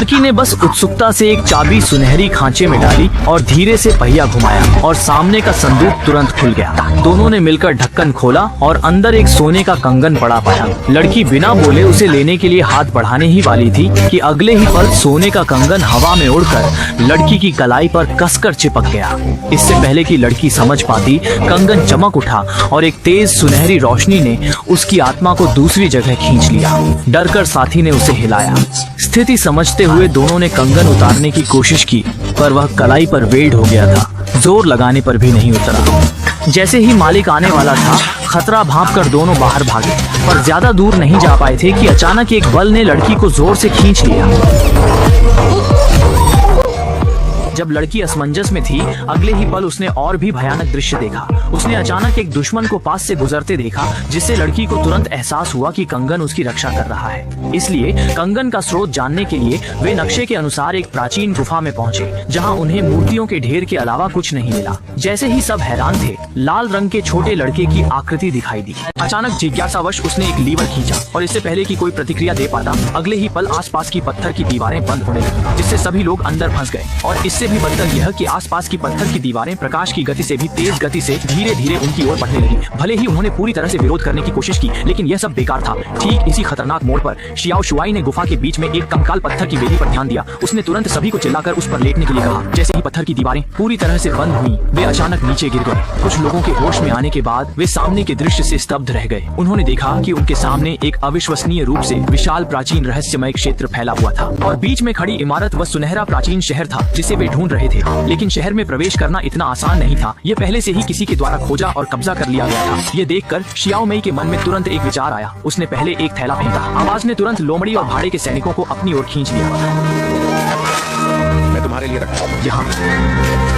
लड़की ने बस उत्सुकता से एक चाबी सुनहरी खांचे में डाली और धीरे से पहिया घुमाया और सामने का संदूक तुरंत खुल गया। दोनों ने मिलकर ढक्कन खोला और अंदर एक सोने का कंगन पड़ा पाया। लड़की बिना बोले उसे लेने के लिए हाथ बढ़ाने ही वाली थी कि अगले ही पल सोने का कंगन हवा में उड़कर लड़की की कलाई पर कसकर चिपक गया। इससे पहले कि लड़की समझ पाती, कंगन चमक उठा और एक तेज सुनहरी रोशनी ने उसकी आत्मा को दूसरी जगह खींच लिया। डरकर साथी ने उसे हिलाया। स्थिति समझते हुए दोनों ने कंगन उतारने की कोशिश की, पर वह कलाई पर वेल्ड हो गया था। जोर लगाने पर भी नहीं उतरा। जैसे ही मालिक आने वाला था, खतरा भांप कर दोनों बाहर भागे, पर ज्यादा दूर नहीं जा पाए थे कि अचानक एक बल ने लड़की को जोर से खींच लिया। जब लड़की असमंजस में थी, अगले ही पल उसने और भी भयानक दृश्य देखा। उसने अचानक एक दुश्मन को पास से गुजरते देखा, जिससे लड़की को तुरंत एहसास हुआ कि कंगन उसकी रक्षा कर रहा है। इसलिए कंगन का स्रोत जानने के लिए वे नक्शे के अनुसार एक प्राचीन गुफा में पहुंचे, जहां उन्हें मूर्तियों के ढेर के अलावा कुछ नहीं मिला। जैसे ही सब हैरान थे, लाल रंग के छोटे लड़के की आकृति दिखाई दी। अचानक जिज्ञासावश उसने एक लीवर खींचा और इससे पहले कि कोई प्रतिक्रिया दे पाता, अगले ही पल आसपास की पत्थर की दीवारें बंद होने लगी, जिससे सभी लोग अंदर फंस गए। और इससे भी बदतर यह कि आसपास की पत्थर की दीवारें प्रकाश की गति से भी तेज गति से धीरे धीरे उनकी ओर बढ़ने लगी। भले ही उन्होंने पूरी तरह से विरोध करने की कोशिश की, लेकिन यह सब बेकार था। ठीक इसी खतरनाक मोड़ पर शियाओ शुआई ने गुफा के बीच में एक कंकाल पत्थर की बेदी पर ध्यान दिया। उसने तुरंत सभी को चिल्लाकर उस पर लेटने के लिए कहा। जैसे ही पत्थर की दीवारें पूरी तरह से बंद हुई, वे अचानक नीचे गिर गए। कुछ लोगों के होश में आने के बाद वे सामने के दृश्य से स्तब्ध रह गए। उन्होंने देखा कि उनके सामने एक अविश्वसनीय रूप से विशाल प्राचीन रहस्यमय क्षेत्र फैला हुआ था और बीच में खड़ी इमारत वह सुनहरा प्राचीन शहर था जिसे वे ढूंढ रहे थे। लेकिन शहर में प्रवेश करना इतना आसान नहीं था। ये पहले से ही किसी के द्वारा खोजा और कब्जा कर लिया गया था। ये देखकर शियाओ मई के मन में तुरंत एक विचार आया। उसने पहले एक थैला फेंका। आवाज ने तुरंत लोमड़ी और भाड़े के सैनिकों को अपनी ओर खींच लिया। मैं तुम्हारे लिए रखा हूं यहाँ।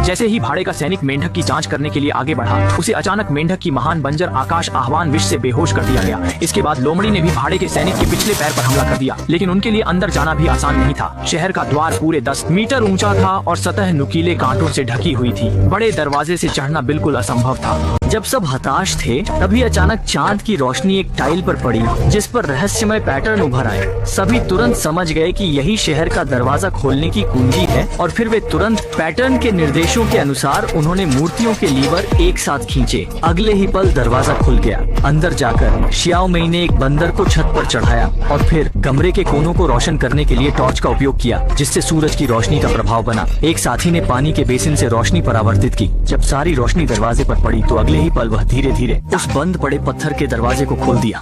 जैसे ही भाड़े का सैनिक मेंढक की जांच करने के लिए आगे बढ़ा, उसे अचानक मेंढक की महान बंजर आकाश आह्वान विष से बेहोश कर दिया गया। इसके बाद लोमड़ी ने भी भाड़े के सैनिक के पिछले पैर पर हमला कर दिया, लेकिन उनके लिए अंदर जाना भी आसान नहीं था। शहर का द्वार पूरे 10 मीटर ऊंचा था और सतह नुकीले कांटों से ढकी हुई थी। बड़े दरवाजे से चढ़ना बिल्कुल असंभव था। जब सब हताश थे, तभी अचानक चांद की रोशनी एक टाइल पर पड़ी, जिस पर रहस्यमय पैटर्न उभर आए। सभी तुरंत समझ गए कि यही शहर का दरवाजा खोलने की कुंजी है और फिर वे तुरंत पैटर्न के निर्देशों के अनुसार उन्होंने मूर्तियों के लीवर एक साथ खींचे। अगले ही पल दरवाजा खुल गया। अंदर जाकर शियाओ मई ने एक बंदर को छत पर चढ़ाया और फिर कमरे के कोनों को रोशन करने के लिए टॉर्च का उपयोग किया, जिससे सूरज की रोशनी का प्रभाव बना। एक साथी ने पानी के बेसिन से रोशनी परावर्तित की। जब सारी रोशनी दरवाजे पर पड़ी तो अगले ही पल वह धीरे धीरे उस बंद पड़े पत्थर के दरवाजे को खोल दिया।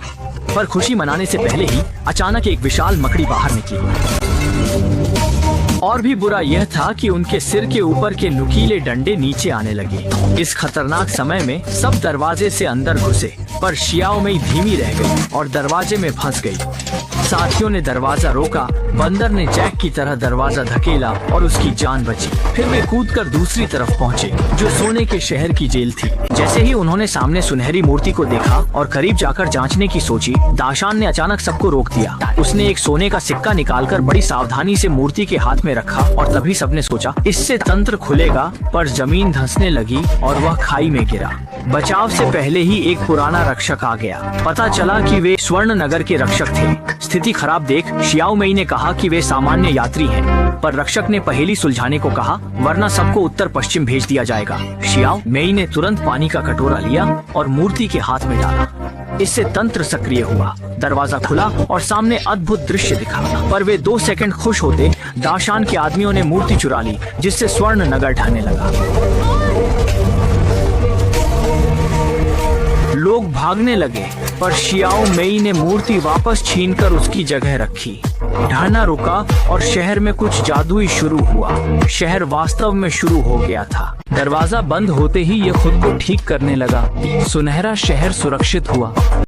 पर खुशी मनाने से पहले ही अचानक एक विशाल मकड़ी बाहर निकली। और भी बुरा यह था कि उनके सिर के ऊपर के नुकीले डंडे नीचे आने लगे। इस खतरनाक समय में सब दरवाजे से अंदर घुसे, पर शियाओ मई धीमी रह गई और दरवाजे में फंस गई। साथियों ने दरवाजा रोका। बंदर ने जैक की तरह दरवाजा धकेला और उसकी जान बची। फिर वे कूदकर दूसरी तरफ पहुंचे, जो सोने के शहर की जेल थी। जैसे ही उन्होंने सामने सुनहरी मूर्ति को देखा और करीब जाकर जांचने की सोची, दाशान ने अचानक सबको रोक दिया। उसने एक सोने का सिक्का निकालकर बड़ी सावधानी से मूर्ति के हाथ में रखा और तभी सबने सोचा इससे तंत्र खुलेगा, पर जमीन धंसने लगी और वह खाई में गिरा। बचाव से पहले ही एक पुराना रक्षक आ गया। पता चला कि वे स्वर्ण नगर के रक्षक थे। स्थिति खराब देख शियाओ मई ने कहा कि वे सामान्य यात्री हैं, पर रक्षक ने पहेली सुलझाने को कहा, वरना सबको उत्तर पश्चिम भेज दिया जाएगा। शियाओ मई ने तुरंत पानी का कटोरा लिया और मूर्ति के हाथ में डाला। इससे तंत्र सक्रिय हुआ। दरवाजा खुला और सामने अद्भुत दृश्य दिखा। पर वे 2 सेकंड खुश होते, दाशान के आदमियों ने मूर्ति चुरा ली, जिससे स्वर्ण नगर ढहने लगा। लोग भागने लगे, पर शियाओ मई ने मूर्ति वापस छीनकर उसकी जगह रखी। ढहना रुका और शहर में कुछ जादुई शुरू हुआ। शहर वास्तव में शुरू हो गया था। दरवाजा बंद होते ही यह खुद को ठीक करने लगा। सुनहरा शहर सुरक्षित हुआ।